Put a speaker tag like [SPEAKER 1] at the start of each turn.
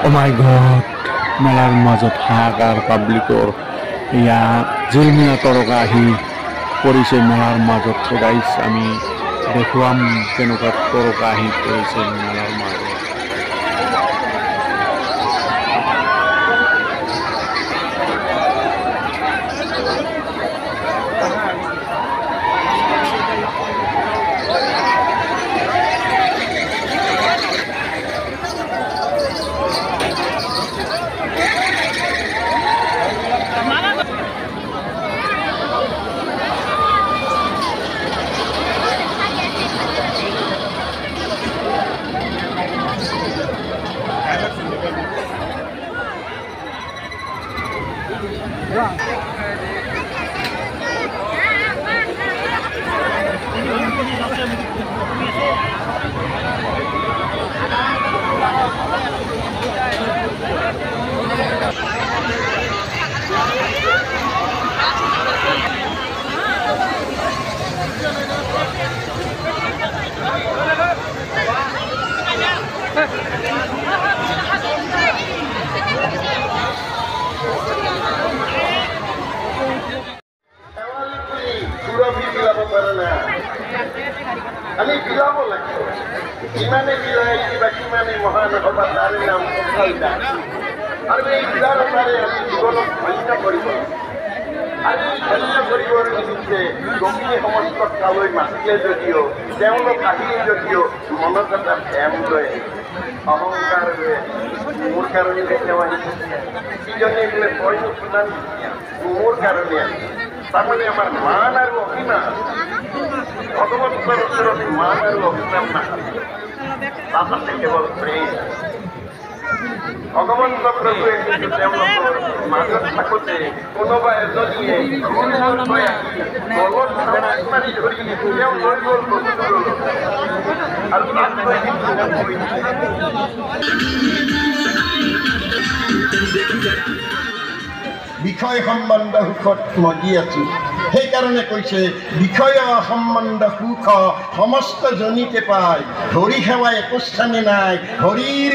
[SPEAKER 1] মাই god মেলাৰ মাজত হাহাকাৰ পাব্লিকৰ ইয়া জিলমিলা তৰকা আহি পৰিছে মেলাৰ মাজত গাইছ আমি দেখুৱাম কেনেকুৱা তৰকা আহি পৰিছে মেলাৰ মাজত
[SPEAKER 2] আমি বিলাব লাগিব যিমানে বিলাই কিবা কিমানে মহানগৰ তাৰে নাম কথা আৰু এই বিলাৰ তাৰে আমি জীৱনত ধন্য কৰিব আজি ধন্য কৰিবৰ নিমিত্তে গভীৰ সমস্ত কালৈ মাতিলে যদিও তেওঁলোক আহিলে যদিও মনত এটা ভেম লৈ অহংকাৰ লৈ মোৰ কাৰণে তেওঁ আহিছে ইজনে বোলে পইচা প্ৰদান মোৰ কাৰণে তাৰমানে আমাৰ মান আৰু অভিমান ভগৱন্তৰ ওচৰত মান আৰু অভিমান নাথাকে তাত আছে কেৱল প্ৰেম ভগৱন্ত প্ৰভুৱে কিন্তু তেওঁলোকৰ মাজত থাকোঁতে কোনোবা এজনীয়ে তলত মাৰি ধৰি তেওঁ লৈ গ'ল আৰু তাত বিষয় সম্বন্ধ সুখত মজি আছো সেইকাৰণে কৈছে বিষয় সম্বন্ধ সুখ সমস্ত জনিতে পায় হৰি সেৱা একো স্থানে নাই হৰিৰ